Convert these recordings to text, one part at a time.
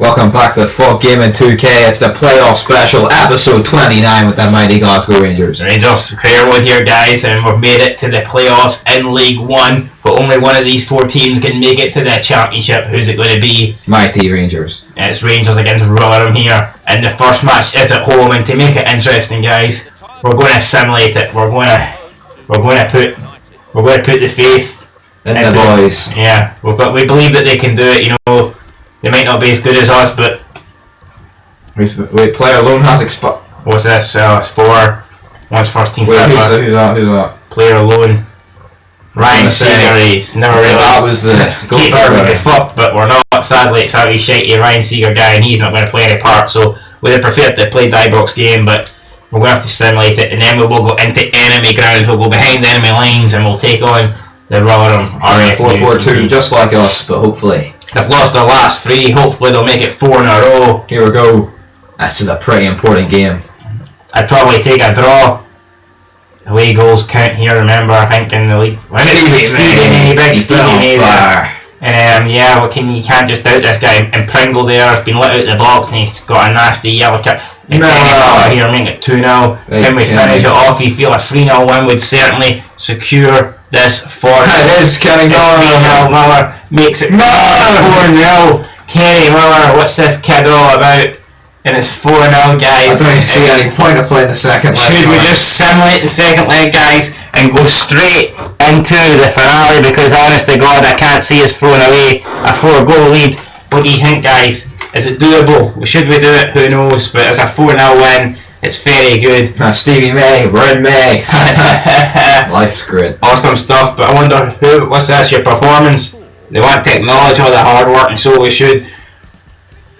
Welcome back to Fog Gaming 2K. It's the playoff special, episode 29 with the mighty Glasgow Rangers. Rangers, Careerwood here, guys, and we've made it to the playoffs in League One. But only one of these four teams can make it to the championship. Who's it going to be? Mighty Rangers. It's Rangers against Rotherham here, and the first match is at home. And to make it interesting, guys, we're going to simulate it. We're going to put the faith in the boys. Yeah, we believe that they can do it. You know. They might not be as good as us, but... Wait, player alone has expired. What's this? It's 4. One's first team. Wait, who's that? Player alone. Ryan Seeger, he's never really... That was the goalkeeper with the fuck, but we're not. Sadly, it's how he's shitey Ryan Seeger guy, and he's not going to play any part, so we'd have preferred to play die box game, but we're going to have to simulate it, and then we will go into enemy grounds. We'll go behind the enemy lines, and we'll take on the Rotherham RF 4-4-2, just like us, but hopefully... They've lost their last 3, hopefully they'll make it 4 in a row. Here we go. This is a pretty important game. I'd probably take a draw. Away goals count here, remember, I think in the league. Stevie you can't just doubt this guy. And Pringle there has been let out the box and he's got a nasty yellow card. Here, making it 2-0. Can we finish it off? You feel a 3-0 win would certainly secure this for us. It is Kenny Miller makes it 4-0. Kenny Miller, what's this kid all about? And it's 4-0, guys. I don't see any point of playing the second leg. Should we just simulate the second leg, guys, and go straight into the finale? Because honest to God, I can't see us throwing away a 4-goal lead. What do you think, guys? Is it doable? Should we do it? Who knows? But it's a 4-0 win. It's very good. Stevie May, we're in May. Life's great. Awesome stuff. But I wonder what's this? Your performance? They want to acknowledge all the hard work, and so we should.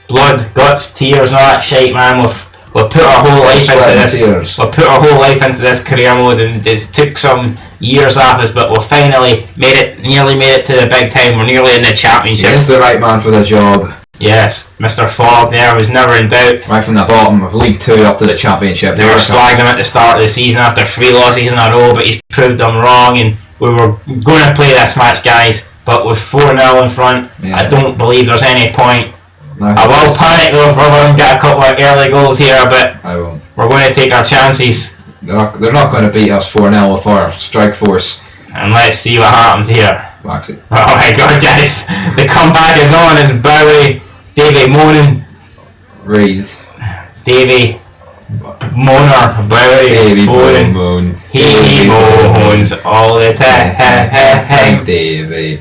Blood, guts, tears, and all that shite, man. We've put our whole life into this. We've put our whole life into this career mode, and it took some years off us, but we've finally nearly made it to the big time. We're nearly in the championship. He's the right man for the job. Yes, Mr. Fogg there was never in doubt. Right from the bottom of League 2 up to the championship. They were slagging him at the start of the season after 3 losses in a row, but he's proved them wrong, and we were going to play this match, guys, but with 4-0 in front, I don't believe there's any point. I will panic though if Rotherham get a couple of early goals here, but I won't. We're going to take our chances. They're not going to beat us 4-0 with our strike force. And let's see what happens here. Maxi. Oh my God, guys! The comeback is on. It's Bowie, Davy Moaning, Reed, Davy Moaner, Bowie, Davy Moaning. He moans all the time. Davy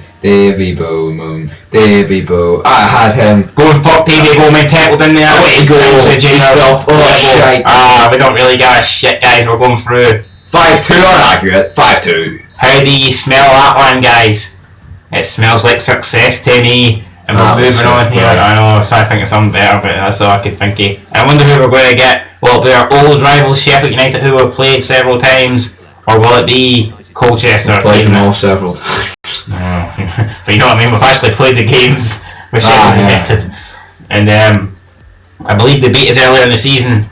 Moon, Davy Bo. I had him. Go and fuck Davy Bowman tackled in there. Way go. Shite. We don't really give a shit, guys. We're going through. 5-2 unaccurate. 5-2. How do you smell that one, guys? It smells like success to me. And we're moving on here. I know, I was trying to think of something better, but that's all I could think of. I wonder who we're going to get. Will it be our old rivals Sheffield United, who we've played several times, or will it be Colchester? We've played them all several times. But you know what I mean, we've actually played the games with Sheffield United. And I believe they beat us earlier in the season.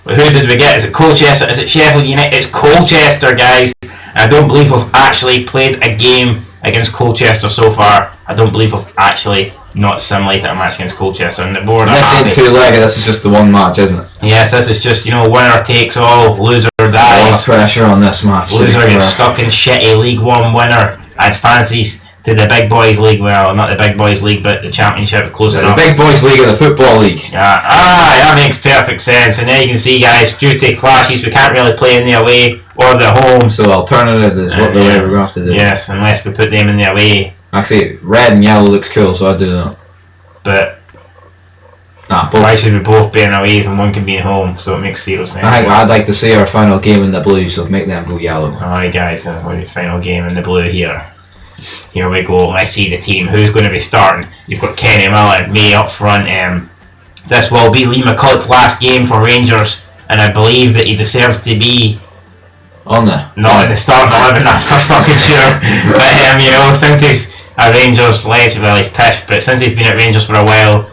But who did we get? Is it Colchester? Is it Sheffield United? It's Colchester, guys. And I don't believe we've actually played a game against Colchester so far. I don't believe we've actually not simulated a match against Colchester. And the board this ain't 2-legged, this is just the one match, isn't it? Yes, this is just, winner takes all, loser dies. A lot of pressure on this match. Loser gets stuck in shitty League One. Winner had fancies to the Big Boys League. Well, not the Big Boys League, but the Championship, close enough. The Big Boys League and the Football League. Yeah, that makes perfect sense. And there you can see, guys, due to clashes, we can't really play in the away or the home. So alternative is what the way we're going to have to do. Yes, unless we put them in the away. Actually, red and yellow looks cool, so I'd do that. But why should we both be in away and one can be at home? So it makes zero sense. I'd like to see our final game in the blue, so make them go yellow. Alright, guys, final game in the blue here. Here we go. Let's see the team. Who's going to be starting? You've got Kenny Miller, May up front. This will be Lee McCulloch's last game for Rangers, and I believe that he deserves to be not in the starting 11. That's for fucking sure. But since he's a Rangers legend, well, he's pissed, but since he's been at Rangers for a while,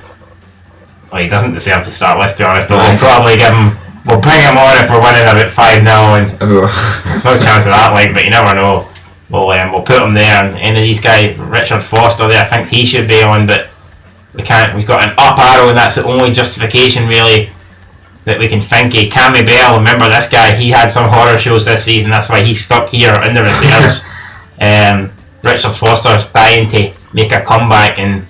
well, he doesn't deserve to start. Let's be honest. But we'll probably give him. We'll bring him on if we're winning about 5-0, and there's no chance of that, but you never know. We'll put him there, and any of these guys, Richard Foster there, I think he should be on, but We can't. We've got an up arrow, and that's the only justification really that we can think of. Cammy Bell, remember this guy? He had some horror shows this season. That's why he's stuck here in the reserves. Richard Foster's dying to make a comeback, and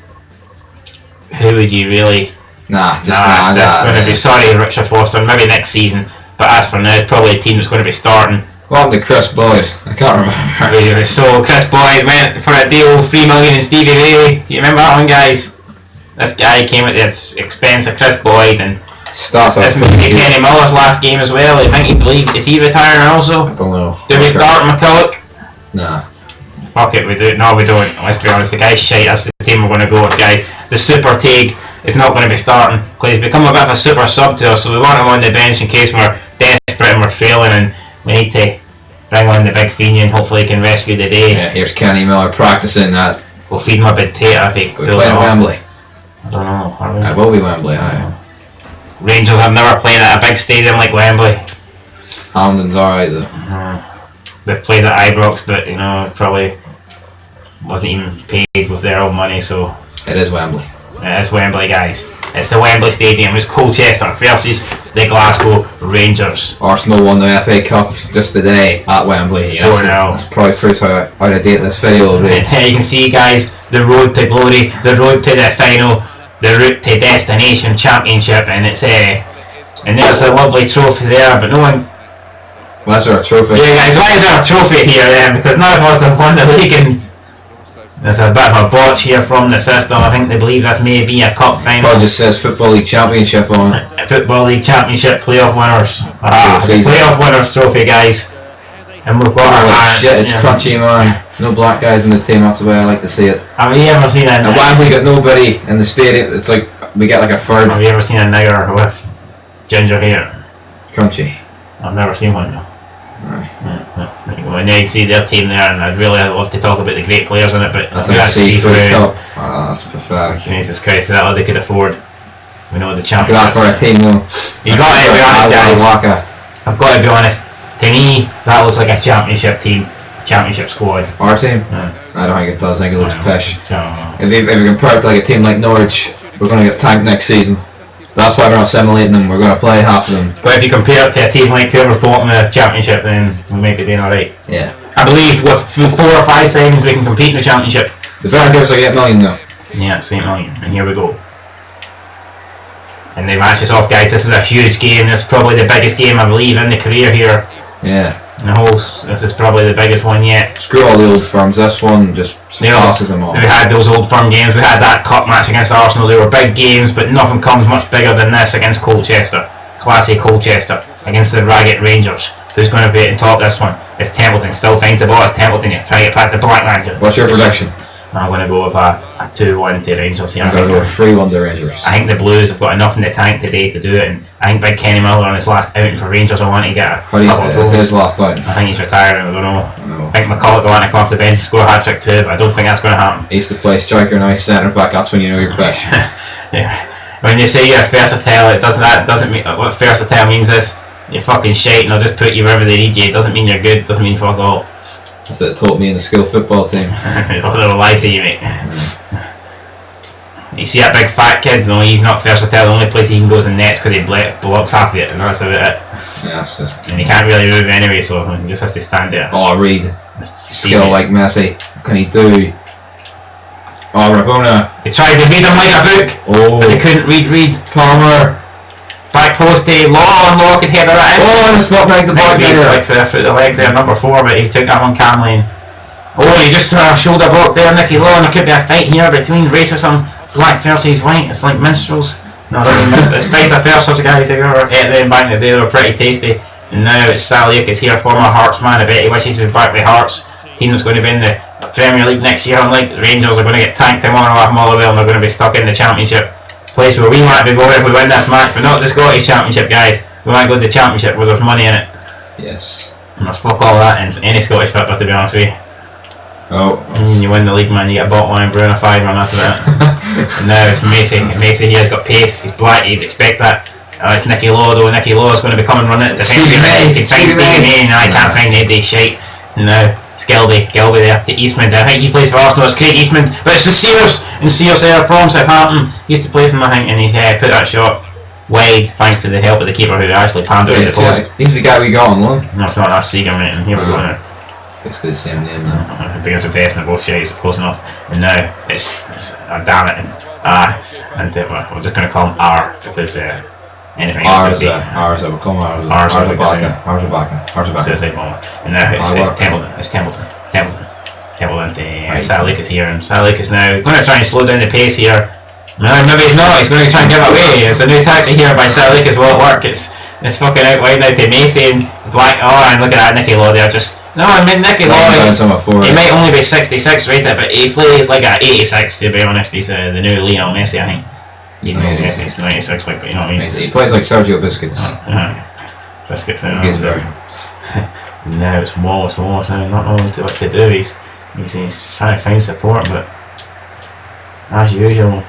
who would you really? It's going to be sorry, Richard Foster. Maybe next season, but as for now, it's probably a team that's going to be starting. What happened to Chris Boyd? I can't remember. So Chris Boyd went for a deal, $3 million, and Stevie Ray. You remember that one, guys? This guy came at the expense of Chris Boyd, and this must be Kenny Miller's last game as well. I think is he retiring also? I don't know. Do we start McCulloch? Nah. Fuck it, we do. No, we don't. Let's be honest, the guy's shite. That's the team we're going to go with, guys. The Super Teague is not going to be starting because he's become a bit of a super sub to us, so we want him on the bench in case we're desperate and we're failing and we need to bring on the big Fenian. Hopefully he can rescue the day. Yeah, here's Kenny Miller practicing that. We'll feed him a bit tater if he We're playing at Wembley. I don't know. Are we? It will be Wembley, aye. Rangers have never played at a big stadium like Wembley. Hamden's alright though. They've played at Ibrox, but you know, probably wasn't even paid with their own money, so. It is Wembley. It's Wembley, guys. It's the Wembley Stadium. It's Colchester versus the Glasgow Rangers. Arsenal won the FA Cup just today at Wembley. Yes, that's probably proves how out of date this video will be. You can see, guys, the road to glory, the road to the final, the route to destination championship, and it's and there's a lovely trophy there, but no one. Well, that's our trophy. Yeah, guys, why is there a trophy here then? Because none of us have won the league, and there's a bit of a botch here from the system. I think they believe this may be a cup final. It just says Football League Championship on it. Football League Championship playoff winners. Playoff winners trophy, guys. And we've got our shit, it's crunchy, man. No black guys in the team, that's the way I like to see it. Have you ever seen and Wembley got nobody in the stadium, it's like we get like a third. Have you ever seen a nigger with ginger hair? Crunchy. I've never seen one, no. When you see their team there, and I'd really love to talk about the great players in it, but that's like seafood cup. That's pathetic. Jesus Christ, that's all they could afford. We know the champions. That for a team though. You've got to be honest, guys. I've got to be honest. To me, that looks like a championship team, championship squad. Our team? I don't think it does. I think it looks pish. If you compare it to like a team like Norwich, we're going to get tanked next season. That's why we're not simulating them. We're going to play half of them. But if you compare it to a team like whoever's bottom of the championship, then we might be doing alright. Yeah. I believe with 4 or 5 signings we can compete in the championship. The fair gives like 8 million though. Yeah, it's 8 million, and here we go. And they match us off, guys. This is a huge game. This is probably the biggest game I believe in the career here. Yeah. In the whole, this is probably the biggest one yet. Screw all the old firms. This one just passes them all. We had those old firm games. We had that cup match against Arsenal. They were big games, but nothing comes much bigger than this against Colchester. Classy Colchester against the ragged Rangers. Who's going to be at the top this one? It's Templeton. Still finds the ball. It's Templeton. You try to get past the Black Ranger. What's your prediction? I'm going to go with a 2-1 to Rangers here. I'm going to go with 3-1 to Rangers. I think the Blues have got enough in the tank today to do it, and I think big Kenny Miller on his last outing for Rangers will want to get a couple of goals. It's his last outing. I think he's retiring. I don't know. I think McCulloch will want to come off the bench and score a hat-trick too, but I don't think that's going to happen. He used to play striker, now he's centre back. That's when you know you're pish. Yeah. When you say you're versatile, that doesn't mean what versatile means is you're fucking shite and they'll just put you wherever they need you. It doesn't mean you're good. It doesn't mean fuck all. That's what it taught me in the school football team. They'll lie to you, mate. You see that big fat kid? No, he's not versatile. The only place he can go is in nets because he blocks half of it, and that's about it. Yeah, that's just. And he can't really move anyway, so he just has to stand there. Oh, Reed. Skill like Messi. What can he do? Oh, Rabona. They tried to read him like a book, but they couldn't read. Palmer. Back post to Law could hit that in. Oh, it's not like the back there. Like for the legs there, number 4, but he took that one calmly. He just shoulder block there, Nicky Law, and there could be a fight here between racism, black versus white. It's like minstrels. No, it's nice. The first sorts of guys they were at them back in the day, they were pretty tasty. And now it's Saliuk is here, former Hearts man. I bet he wishes to be back with Hearts. Team that's going to be in the Premier League next year. Unlike the Rangers are going to get tanked tomorrow off Motherwell, and they're going to be stuck in the Championship. Place where we want to be going if we win this match, but not the Scottish Championship, guys. We want to go to the Championship where there's money in it. Yes. And there's fuck all that in any Scottish football, to be honest with you. And you win the league, man, you get a bottle line, Bruno 5 run after that. And now it's Macy. Macy here has got pace, he's black, you'd expect that. It's Nicky Law though. Nicky Law is going to be coming running at the defence. He can find Stevie May, and I can't find any shite. And now It's Gilby there to Eastman. I think he plays for Arsenal. It's Craig Eastman, but it's to Sears, and Sears there from Southampton. He used to play for him, I think, and he put that shot wide thanks to the help of the keeper who actually panned it in the post. He's the guy we got on loan. No, it's not. That's Seager, mate. And here we go now. Basically the same name now. Begins with S and both shades close enough, and now it's damn it. We're just going to call him R because anything else would be R's a Baka. Suicide moment. And now it's Templeton to Salik is here, and Salik is now going to try and slow down the pace here. No, maybe he's not. He's going to try and give it away. It's a new tactic here by Salik as well at work. It's fucking out wide now to Macy and Black. Oh, and look at that Nicky Law there. Nicky Law. He might only be 66 rated, but he plays like an 86 to be honest. He's the new Lionel Messi, I think. He's 96, like, but you know what I mean. He plays like Sergio Busquets. Biscuits now. Now it's Wallace now, not knowing what to do. He's trying to find support, but as usual,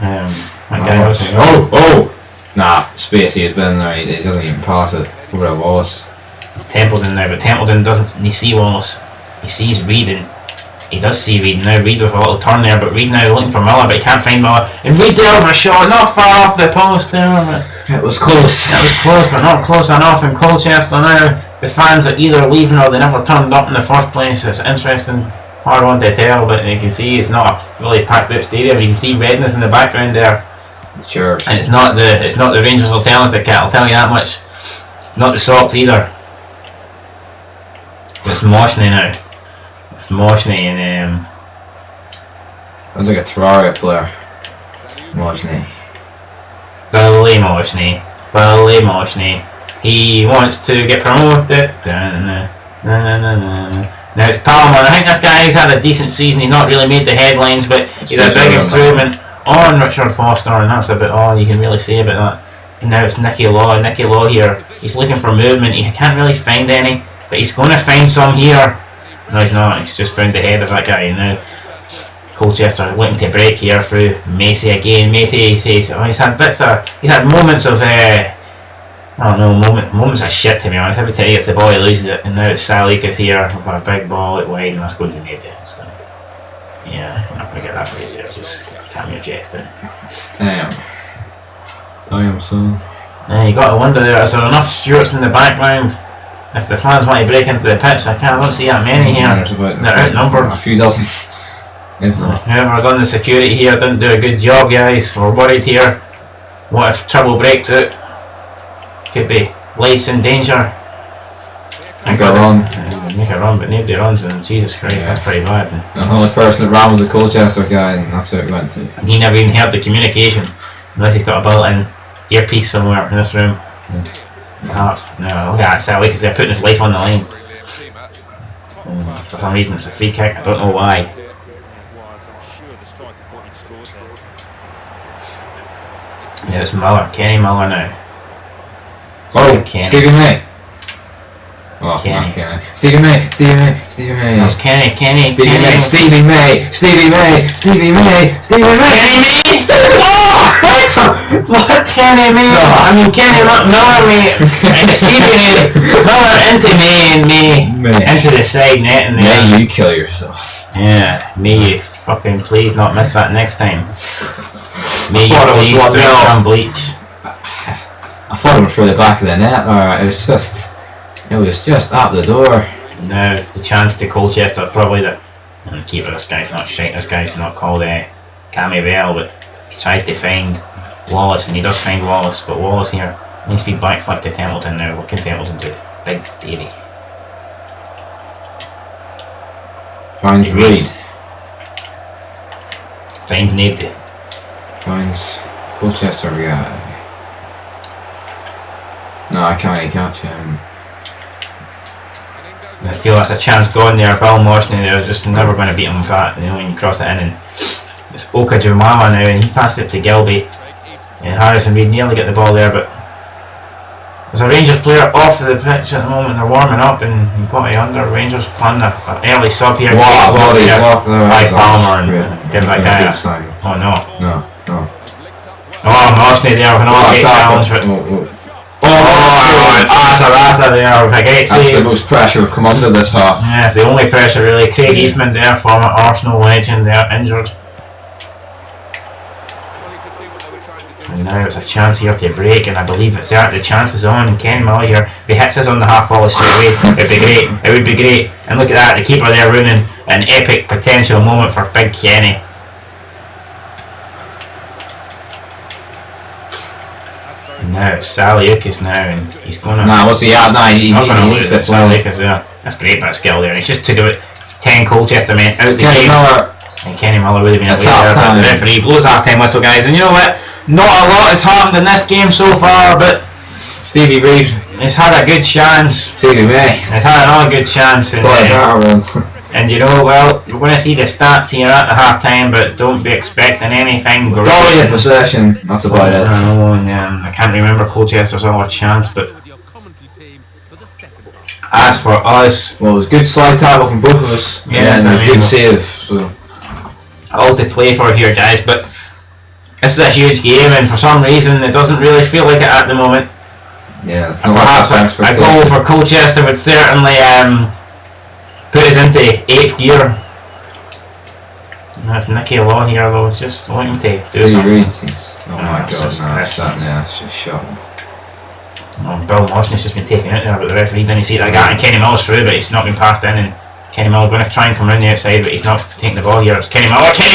nah, Spacey has been there. He doesn't even pass it over to Wallace. It's Templeton now, but Templeton doesn't see Wallace. He sees Reed, and he does see Reed now. Reed with a little turn there, but Reed now looking for Miller, but he can't find Miller. And Reed there with a shot, not far off the post there. It was close. It was close, but not close enough. And Colchester now, the fans are either leaving or they never turned up in the first place. It's interesting, hard one to tell, but you can see it's not a really packed out stadium. You can see redness in the background there. Sure. And it's not the Rangers alternative kit, I'll tell you that much. It's not the socks either. It's Moshney now. It's Moshney and Sounds like a Terraria player. Moshney. Billy Moshney. He wants to get promoted. Now it's Palmer. I think this guy's had a decent season. He's not really made the headlines, but he's a big improvement on Richard Foster, and that's about all you can really say about that. And now it's Nicky Law. Nicky Law here. He's looking for movement. He can't really find any, but he's going to find some here. No, he's not. He's just found the head of that guy. And now Colchester looking to break here through Macy again. Macy says, he's had moments of moments of shit, to be honest. Every time he gets the ball, he loses it. And now it's Salikas here with a big ball out wide, and that's going to need it. So, yeah, I'm not going to get that phrase here. Just calm your chest down. I am son. You got to wonder there, is there enough Stewarts in the background? If the fans want to break into the pitch, I don't see that many here. They're outnumbered. A few dozen. Whoever done the security here didn't do a good job, guys. We're worried here. What if trouble breaks out? Could be life's in danger. Make a run. Make a run, but nobody runs, and Jesus Christ, that's pretty bad. The only person that ran was a Colchester guy, and that's how it went to. And he never even heard the communication, unless he's got a built-in earpiece somewhere in this room. No, look at that Sally, because they're putting his life on the line. For some reason it's a free kick, I don't know why. Yeah, it's Miller, Kenny Miller now. Stevie May. Oh, Kenny. Kenny. Stevie May. No, it's Kenny. Stevie May. What Kenny May? I mean Kenny Miller, mate. Stevie May. Into me and me. Into the side net and there. May you kill yourself. Yeah, may you fucking please not miss that next time. May you please drink some bleach. I thought it was through the back of the net. It was just out the door. Now the chance to Colchester probably that. And the keeper, this guy's not shite. This guy's not called Cammy Bell, but he tries to find Wallace, and he does find Wallace. But Wallace here needs to be back flick to Templeton now. What can Templeton do? Big Davy. Finds Reed. Finds nobody. Finds Colchester guy. No, I can't catch him. I feel that's a chance gone there. Bill Moshney, they're just never going to beat him with that. You know, when you cross it in, and it's Oka Jumala now, and he passed it to Gilby. And Harrison Reed nearly get the ball there, but there's a Rangers player off the pitch at the moment. They're warming up, and you've got to under Rangers planning an early sub here. By Palmer and give that guy a. Oh no. No. Oh, Moshney there with an all-gate challenge. Oh, Asa there with a great That's the save. most pressure we've come under this half. Yeah, it's the only pressure really. Craig Eastman there, former Arsenal legend there, injured. And now it's a chance here to break, and I believe it's there. The chance is on, and Ken Miller here, if he hits us on the half volley straight away, it'd be great. It would be great. And look at that, the keeper there ruining an epic potential moment for Big Kenny. And now it's Saliukis now, and he's going to... Nah, what's he at now? He lose it. Saliukis there. That's great bit of skill there. He's just took about 10 Colchester men out the game. And Kenny Miller would have been away there, but the referee blows half-time whistle, guys. And you know what? Not a lot has happened in this game so far, but Stevie Reeves has had a good chance. Stevie May Has had another good chance, and you know, well, we're going to see the stats here at the half time, but don't be expecting anything great. dominant possession, that's about it. I know, and I can't remember Colchester's other chance, but as for us, well, it was good slide tackle from both of us, yes, and a good save. So all to play for here, guys, but this is a huge game, and for some reason it doesn't really feel like it at the moment. yeah, it's not Perhaps a goal for Colchester would certainly put us into 8th gear. And that's Nicky Law here though, just wanting to do something. Oh my god, it's just shocking. Bill Mosney's just been taken out there, but the referee didn't see that guy, and Kenny Miller's through, but he's not been passed in, and Kenny Miller going to try and come round the outside, but he's not taking the ball here. It's Kenny Miller, he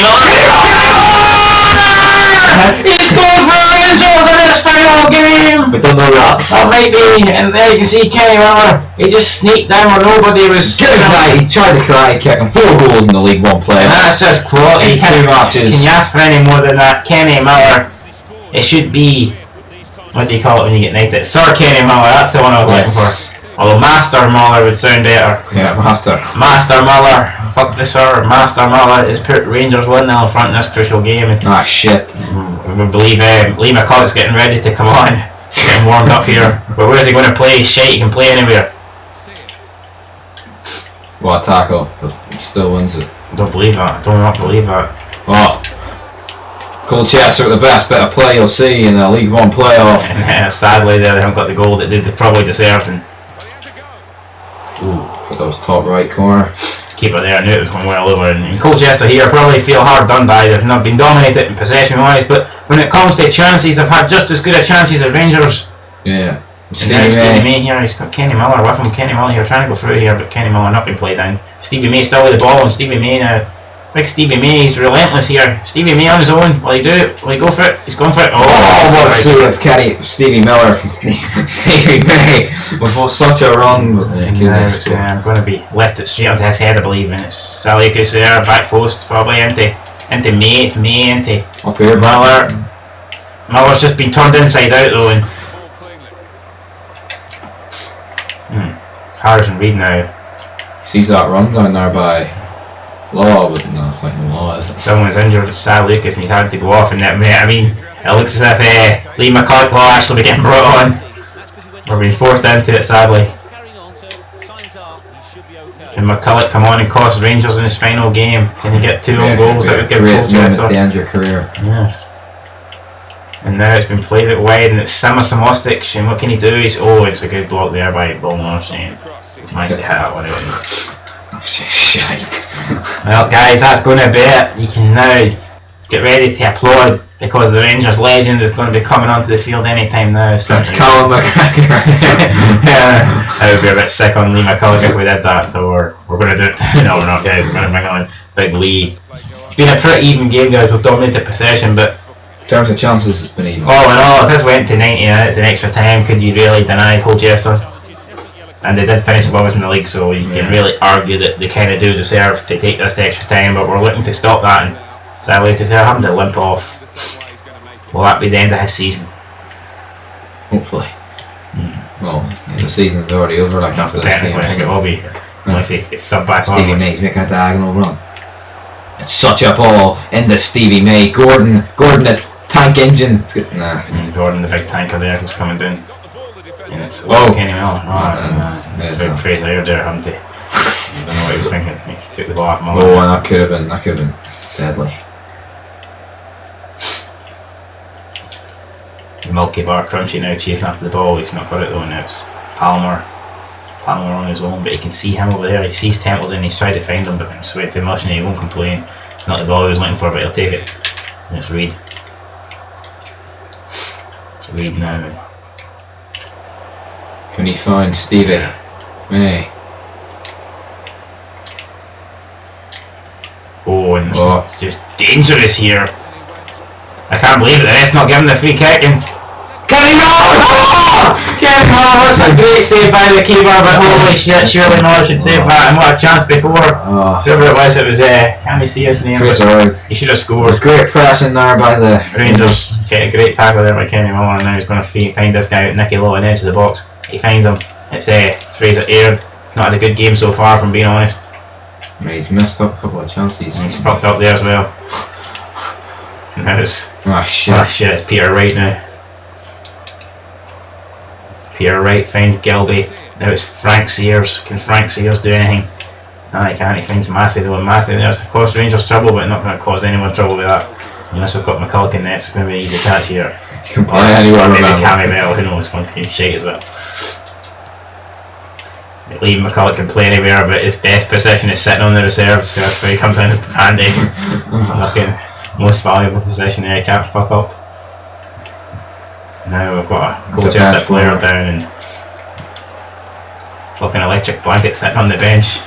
scores for Rangers in his final game! We don't know that. That might be, and there you can see Kenny Miller, he just sneaked down where nobody was. He tried to karate kick him 4 goals in the League One playoffs. That's just quality. 2 matches. Can you ask for any more than that? Kenny Miller, it should be, what do you call it when you get knighted? Sir Kenny Miller, that's the one I was looking for. Although Master Muller would sound better. Yeah, Master Muller, fuck the sir. Master Muller has put Rangers 1-0 in front in this crucial game. And ah, shit. we believe Lee McCulloch's getting ready to come on, getting warmed up here. But where's he going to play? Shite, he can play anywhere. What a tackle, but he still wins it. I don't believe that. I do not believe that. Oh. Colchester with the best bit of play you'll see in a League One playoff. Sadly, they haven't got the goal that they probably deserved. And for those top right corner. Keeper there, I knew it was going well over. And Colchester here probably feel hard done by. They've not been dominated in possession wise, but when it comes to chances, they've had just as good a chances as Rangers. Yeah. Stevie May here, he's got Kenny Miller with him. Kenny Miller here trying to go through here, but Kenny Miller not been played down. Stevie May still with the ball, and Stevie May now. Big Stevie May, he's relentless here. Stevie May on his own. Will he do it? Will he go for it? He's going for it. Oh, what a save of Stevie Miller and Stevie May before such a run. I'm going to be left it straight onto his head, I believe, and it's Saliukis there, back post, probably into May. It's May into up here, Miller. Miller's just been turned inside out though, and Harrison Reid now sees that run down there by Law, but no, it's like Law, is it? Someone's injured, it's Saliukis, and he's had to go off, and I mean, it looks as if Lee McCulloch will actually be getting brought on. We're being forced into it, sadly. Can McCulloch come on and cost Rangers in his final game? Can he get 2 own goals that would give Colchester? At the end of your career. Yes. And now it's been played out wide, and it's Samostic, and what can he do? It's a good block there by Bulmer, and he's managed to hit that one out. Shite. Well, guys, that's going to be it. You can now get ready to applaud because the Rangers legend is going to be coming onto the field anytime now. Thanks, Colin McGregor. Yeah, I would be a bit sick on Lee McCulloch if we did that, so we're going to do it. No, we're not, guys. We're going to bring on Big Lee. It's been a pretty even game, guys. We've dominated possession, but in terms of chances, it's been even. All in all, if this went to 90 minutes in extra time, could you really deny Colchester? And they did finish above us in the league, so you can really argue that they kind of do deserve to take this extra time, but we're looking to stop that, and sadly, because they're having to limp off. Will that be the end of his season? Hopefully. Well, the season's already over, like after this game. I think it will be. Unless it's sub back on. Stevie May's making a diagonal run. It's such a ball into Stevie May. Gordon the tank engine. Nah. Gordon the big tanker there who's coming down. And it's Kenny Miller. Big phrase I heard there, haven't he? I don't know what he was thinking. He took the ball off Miller. Oh, and that could have been deadly. The Milky Bar Crunchy now chasing after the ball. He's not got it though. Now it's Palmer on his own, but he can see him over there. He sees Templeton, he's tried to find him, but it's way too much and he won't complain. It's not the ball he was looking for, but he'll take it. And it's Reid. It's Reid now. Can he find Stevie? May. Oh, and it's just dangerous here. I can't believe it, the ref's not giving the free kick. And Kenny Miller! Kenny Miller, that's a great save by the keeper, but holy shit, surely Miller should save that. And what a chance before. Whoever it was, can't we see his name? He should have scored. Great pressing there by the Rangers. Get a great tackle there by Kenny Miller, and now he's going to find this guy, Nicky Lowe, on the edge of the box. He finds him. It's Fraser Aird. Not had a good game so far, from being honest. He's messed up a couple of chances. And he's fucked up there as well. Now it's shit, it's Peter Wright now. Peter Wright finds Gilby. Now it's Frank Sears. Can Frank Sears do anything? No, he can't. He finds Massey though. Massey there's caused Rangers trouble, but not going to cause anyone trouble with that. Unless we've got McCulloch next, it's going to be an easy catch here. Can play anyone maybe Cammy Bell, who knows? He's shite as well. Lee McCulloch can play anywhere, but his best position is sitting on the reserves, so that's where he comes in handy. Fucking most valuable position there, he can't fuck up. Now we've got a Colchester player down and fucking electric blanket sitting on the bench.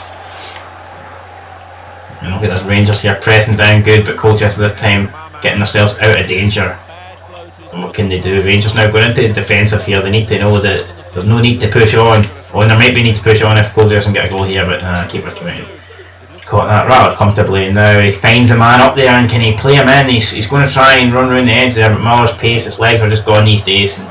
And look at this Rangers here pressing down good, but Colchester this time getting themselves out of danger. And what can they do? Rangers now going into defensive here. They need to know that there's no need to push on. Well, there might be need to push on if Colchester doesn't get a goal here, but keeper committed. Caught that rather comfortably. Now he finds a man up there, and can he play him in? He's going to try and run around the edge there, but Miller's pace, his legs are just gone these days. And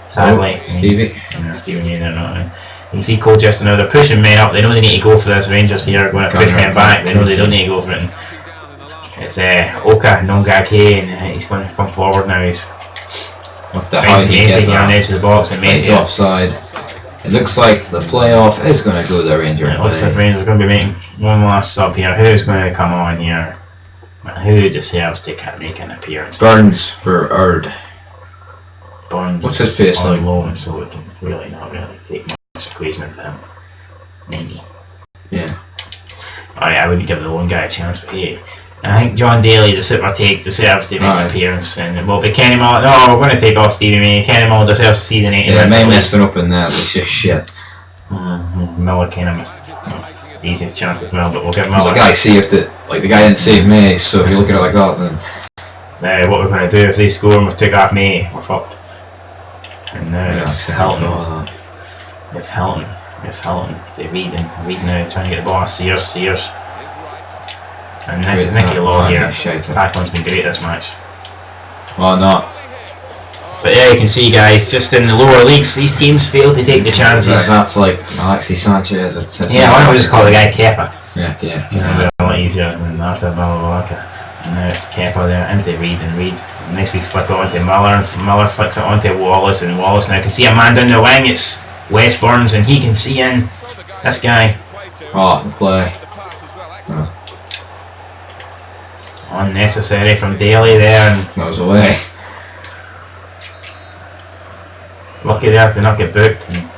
sadly, Stevie. Stevie May, they're not. You can see Colchester now, they're pushing men up. They know they need to go for this. Rangers here are going to push men back. They know they don't need to go for it. And it's Oka Nongake, and he's going to come forward now. He's what the hell? Macy here on the edge of the box, and Macy offside. It looks like the playoff is going to go the Rangers way. It looks like Rangers are going to be making one last sub here. Who's going to come on here? Who deserves to make an appearance? Burns for Erd. Burns. What's his pace on like? loan, so we can really not really take much equation of him. 90. Yeah. Oh yeah, I wouldn't give the loan guy a chance, but hey. I think John Daly, the super take, deserves to make an appearance, and it will be Kenny Mull. No, we're going to take off Stevie May. Kenny Mull deserves to see the 90 minutes. Yeah, May messed up in that. It's just shit. Miller kind of missed the easy chance as well, but we'll give Miller. The guy saved it. Like the guy didn't save May, so if you look at it like that, then. Now, what we're going to do if they score and we take off May, we're fucked. And now it's Hilton. It's Hilton. It's Hilton. They Reid now trying to get the ball. Sears. And Nicky Lowe here. Tackling's been great this match. Well, not. But yeah, you can see, guys, just in the lower leagues, these teams fail to take the chances. That's like Alexis Sanchez. Yeah, why don't we just call the guy Kepa? Yeah. A lot easier than Nasa Balalaka. And now it's Kepa there into Reid, and Reid. Next we flick it onto Miller, and Miller flicks it onto Wallace, and Wallace now can see a man down the wing. It's Wes Burns, and he can see in this guy. Oh, the play. Unnecessary from Daly there, and that was away. Lucky they have to not get booked, and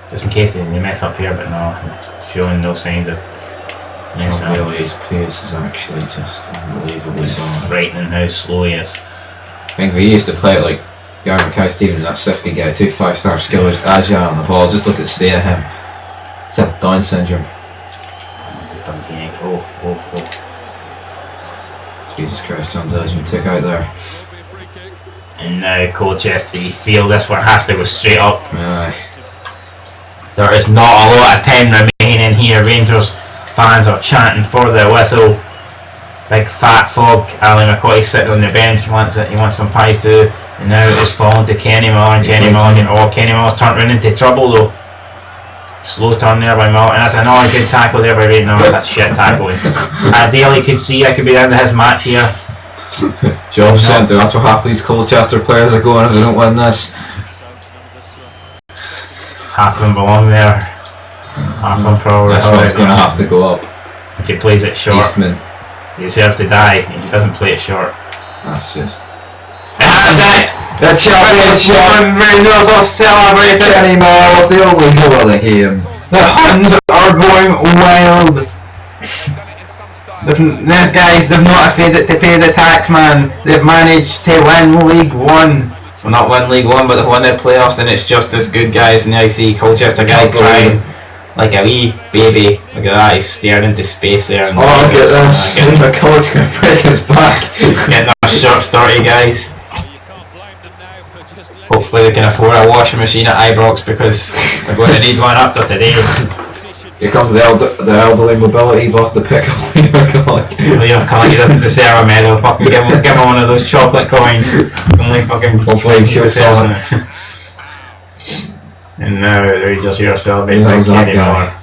just in case they mess up here, but no, showing no signs of messing up. His pace is actually just unbelievably It's frightening how slow he is. I think we used to play it like Gary Mackay Stephen, that Sifty guy, 2 5-star skillers, agile on the ball. Just look at the state of him. He's had Down syndrome. Oh. Jesus Christ, John Diligent took out there. And now Colchester, you feel this one has to go straight up. Aye. There is not a lot of time remaining here. Rangers fans are chanting for the whistle. Big fat fog. Ali McCoy sitting on the bench, he wants some pies too. And now it's falling to Kenny Mull, and Kenny Mull's turned around into trouble though. Slow turn there by Mull, and that's another good tackle there by Reid. No, that's shit tackling. Daly could see I could be down to his match here. Job centre, that's what half these Colchester players are going if they don't win this. Half of them belong there. Half of them probably. This one's going to have to go up. If he plays it short, Eastman. He deserves to die. He doesn't play it short. That's just. And that's it! The champion Rangers are celebrating. Anymore, the only goal of the game. The Huns are going wild. These guys, they've not afraid to pay the tax, man. They've managed to win League One. Well, not win League One, but they've won their playoffs, and it's just as good, guys. And now you see Colchester guy crying like a wee baby. Look at that, he's staring into space there. And look at this. My coach can break his back. Getting our short starty, guys. Hopefully they can afford a washing machine at Ibrox, because they're going to need one after today. Here comes the elderly mobility boss to pick up Liam McCulloch. He doesn't deserve a medal. Fucking give him one of those chocolate coins. Only fucking hopefully he'll sell it. And now the Rangers here celebrating like Kenny Miller.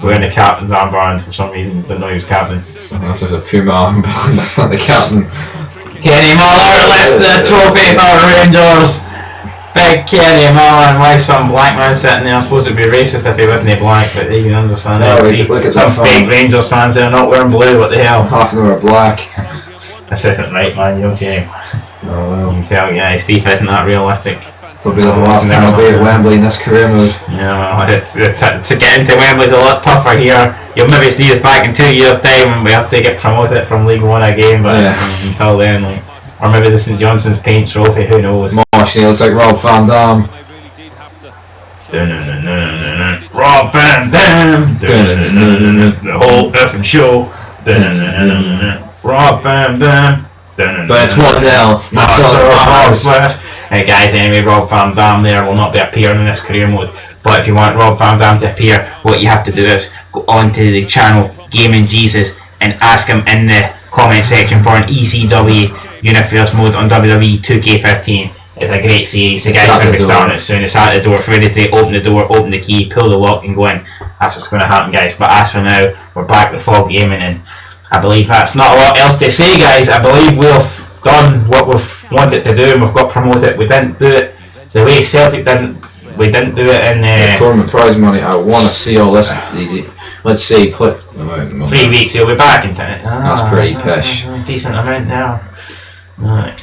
Wearing the captain's armband for some reason. Didn't know he was captain. That's just a Puma armband. That's not the captain. Kenny Miller lifts the trophy for Rangers. Big Kenny Miller, and why some black man sitting there? I suppose it would be racist if he wasn't black, but you can understand it. See, look at some fake Rangers fans that are not wearing blue, what the hell? Half of them are black. This isn't right, man, you don't see him. Oh well. You can tell, yeah, FIFA isn't that realistic. Probably the last time I'll be at Wembley in this career mode. Yeah, well, to get into Wembley is a lot tougher here. You'll maybe see us back in 2 years' time when we have to get promoted from League One again, but until then, like, or maybe the St Johnson's Paint Trophy, who knows? Mosh, he looks like Rob Van Dam. Rob Van Dam! The whole effing show! Rob Van Dam! But it's 1-0. That's all there is. Hey guys, anyway, Rob Van Dam there will not be appearing in this career mode. But if you want Rob Van Dam to appear, what you have to do is go onto the channel Gaming Jesus and ask him in the comment section for an ECW Universe mode on WWE 2K15. It's a great series. The guy's going to be starting it soon. It's at the door. It's ready to open the door, open the key, pull the lock and go in. That's what's going to happen, guys. But as for now, we're back with Fog Gaming, and I believe that's not a lot else to say, guys. I believe we've done what we've wanted to do and we've got promoted. We didn't do it the way Celtic didn't. We didn't do it in tournament prize money. I want to see all this. Easy. Let's see. 3 weeks. He'll be back in time. That's pretty pish. That's a decent amount now. Right.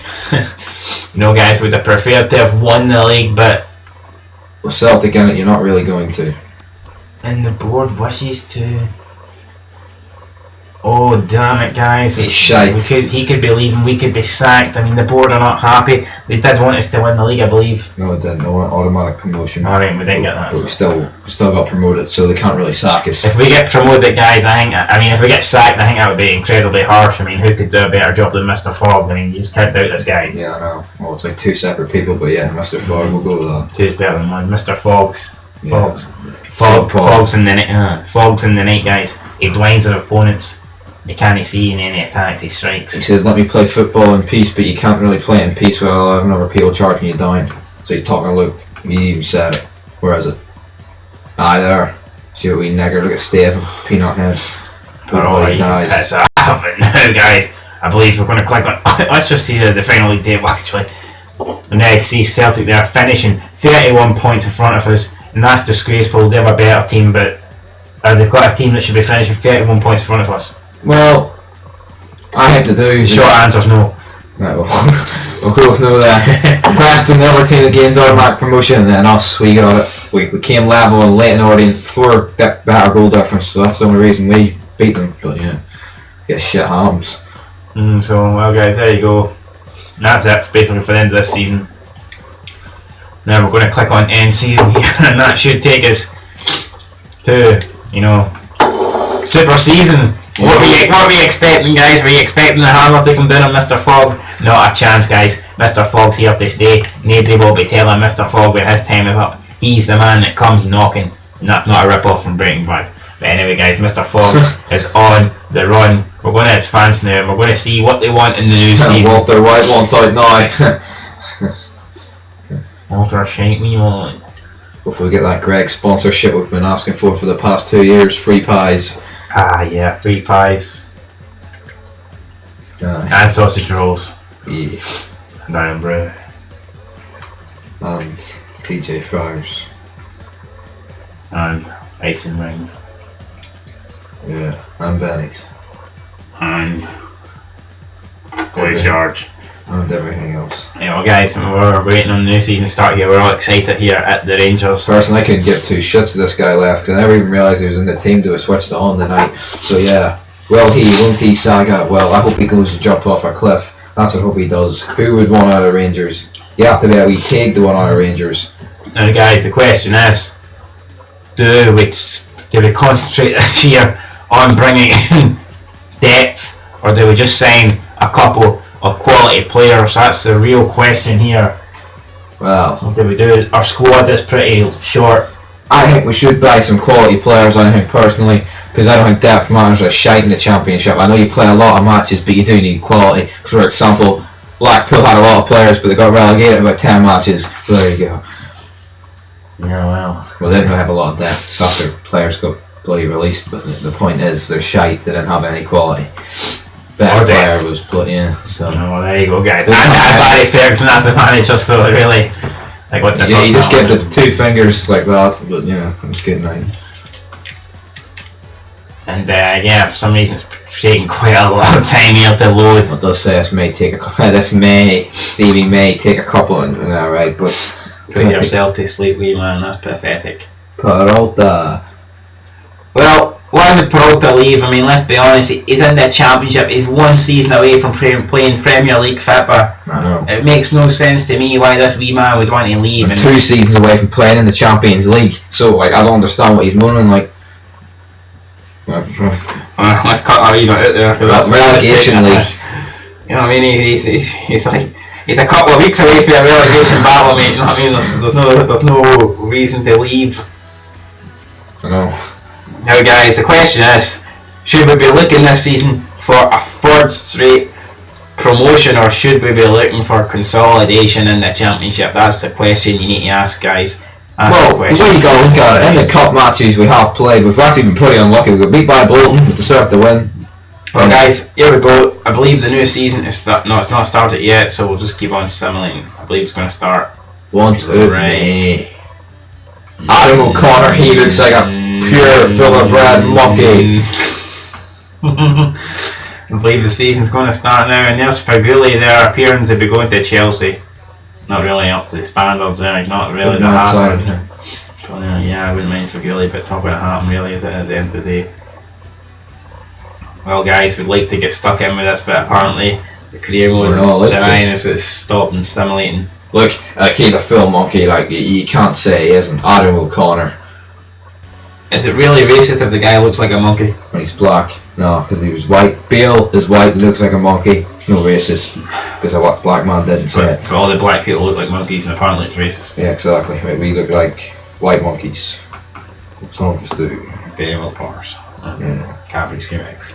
No, guys, we'd have preferred to have won the league, but with Celtic in it, you're not really going to. And the board wishes to. Oh damn it, guys! He's shite. He could be leaving. We could be sacked. I mean, the board are not happy. They did want us to win the league, I believe. No, they didn't. They want automatic promotion. Alright, we didn't get that. But we still got promoted, so they can't really sack us. If we get promoted, guys, I mean, if we get sacked, I think that would be incredibly harsh. I mean, who could do a better job than Mr. Fogg? I mean, you just can't doubt this guy. Yeah, I know. Well, it's like two separate people, but yeah, Mr. Fogg, we'll go with that. Two's better than one. Mr. Fogg's. Yeah. Fogg's in the night. Fogg's in the night, guys. He blinds our opponents. They can't see in any attacks, he strikes. He said, let me play football in peace, but you can't really play it in peace without having other people charging you down. So he's talking to Luke. He even said it. Where is it? Aye, there. See what we nigger, look at Steve, peanut head. Oh, he dies. That's happening now, guys. I believe we're going to click on. Let's just see the final league table, actually. And now you see Celtic there finishing 31 points in front of us, and that's disgraceful. They have a better team, but they've got a team that should be finishing 31 points in front of us. Well, I have to do. Short answer's no. Right, well, we'll go with no there. Preston, the other team that gained automatic promotion, and then us, we got it. We came level and late in audience for better goal difference, so that's the only reason we beat them. But yeah, get shit happens. So, well, guys, there you go. That's it basically for the end of this season. Now we're going to click on end season here, and that should take us to, you know, super season. What were we expecting, guys? Were you expecting the hammer to come down on Mr. Fogg? Not a chance, guys. Mr. Fogg's here to stay. Nobody will be telling Mr. Fogg when his time is up. He's the man that comes knocking, and that's not a rip-off from Breaking Bad. But anyway, guys, Mr. Fogg is on the run. We're going to advance now, and we're going to see what they want in the new season. Walter White wants out now. Walter, shake me on. Hopefully we get that Greg sponsorship we've been asking for the past 2 years. Free pies. Ah, yeah, free pies. And sausage rolls. Yeah. And iron brew. And TJ Fryers. And ice and rings. Yeah, and Benny's. And Boy George. And everything else. Yeah, Well, guys, we're waiting on the new season to start here. We're all excited here at the Rangers. Personally, I couldn't give two shits if this guy left because I never even realised he was in the team till I switched it on tonight. So yeah, won't he, Saga? Well, I hope he goes to jump off a cliff. That's what I hope he does. Who would want out of Rangers? You have to be a wee pig to want out of Rangers. Now, guys, the question is, do we concentrate this year on bringing in depth, or do we just sign a couple of quality players? That's the real question here. Well, What do we do? Our squad is pretty short. I think we should buy some quality players, I think, personally, because I don't think depth matters a shite in the Championship. I know you play a lot of matches, but you do need quality. For example, Blackpool had a lot of players, but they got relegated in about 10 matches, so there you go. Yeah, well. Well, they didn't have a lot of depth, so after players got bloody released, but the point is, they're shite, they didn't have any quality. Best player was bloody, yeah, so. Well, there you go, guys. And Barry Ferguson as the manager, so really, like what the Yeah, you just give the two fingers like that, but yeah, it was good night. And yeah, for some reason it's taking quite a lot of time here to load. It does say Stevie may take a couple, and alright, but. Put yourself to sleep, wee man, that's pathetic. Peralta. Well, why would Peralta leave? I mean, let's be honest, he's in the Championship, he's one season away from playing Premier League football. I know. It makes no sense to me why this wee man would want to leave. And 2 seasons away from playing in the Champions League, so like I don't understand what he's moaning like. Let's cut that wee bit out there. Relegation league. You know what I mean? He's like, he's a couple of weeks away from a relegation battle, mate. You know what I mean? There's no reason to leave. I know. Now, guys, the question is: should we be looking this season for a 3rd straight promotion, or should we be looking for consolidation in the Championship? That's the question you need to ask, guys. Well, the way you got to look at it, in the cup matches we have played, we've actually been pretty unlucky. We got beat by Bolton, we deserved to win. Well, guys, here we go. I believe the new season is no, it's not started yet, so we'll just keep on simulating. I believe it's going to start. 1, 2, Right. Adam O'Connor, he looks like a pure thoroughbred monkey. I believe the season's going to start now, and there's Faguli there appearing to be going to Chelsea. Not really up to the standards there, he's not really the hazard. Yeah, I wouldn't mind Faguli, but it's not going to happen really, is it, at the end of the day? Well, guys, we'd like to get stuck in with this, but apparently the career mode is denying us, it's stopped and simulating. Look, he's a full monkey, like, you can't say he isn't. Adam O'Connor. Is it really racist if the guy looks like a monkey? When he's black. No, because he was white. Bale is white and looks like a monkey. It's no racist, because a black man didn't say it. But all the black people look like monkeys, and apparently it's racist. Yeah, exactly. We look like white monkeys. Some of us do. Devil powers. Yeah. Cabbage gimmicks.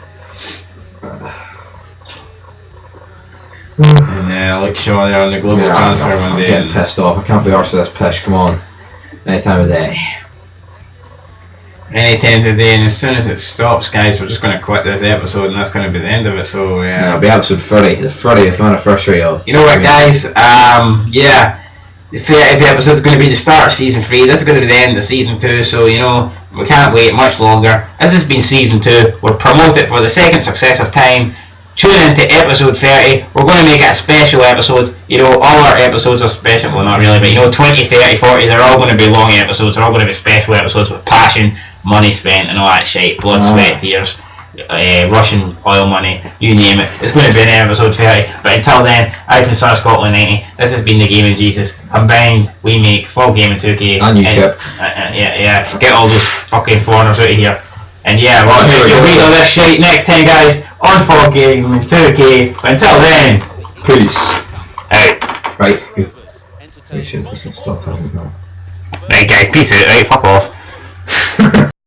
And look, Sean there on the global transfer one day. I'm getting pissed off. I can't be arsed with this pish. Come on. Any time of day. Any time of day, and as soon as it stops, guys, we're just going to quit this episode, and that's going to be the end of it. So yeah, it'll be episode 30, the 30th anniversary of. You know what, guys? Yeah. If the episode is going to be the start of season 3, this is going to be the end of season 2. So you know we can't wait much longer. This has been season 2. We're promoted for the 2nd successive time. Tune into episode 30. We're going to make it a special episode. You know, all our episodes are special. Well, not really, but you know, 20, 30, 40, they're all going to be long episodes. They're all going to be special episodes with passion, money spent, and all that shit. Blood, sweat, tears, Russian oil money, you name it. It's going to be an episode 30. But until then, I've been Star Scotland 90. This has been the Gaming Jesus. Combined, we make full game in 2K. And UKIP. Yeah. Get all those fucking foreigners out of here. And yeah, well, you'll read all this shit next time, guys, on 4K and 2K. But until then, peace. Out. Right. You should stop talking now. Right, guys, peace out. Right, fuck off.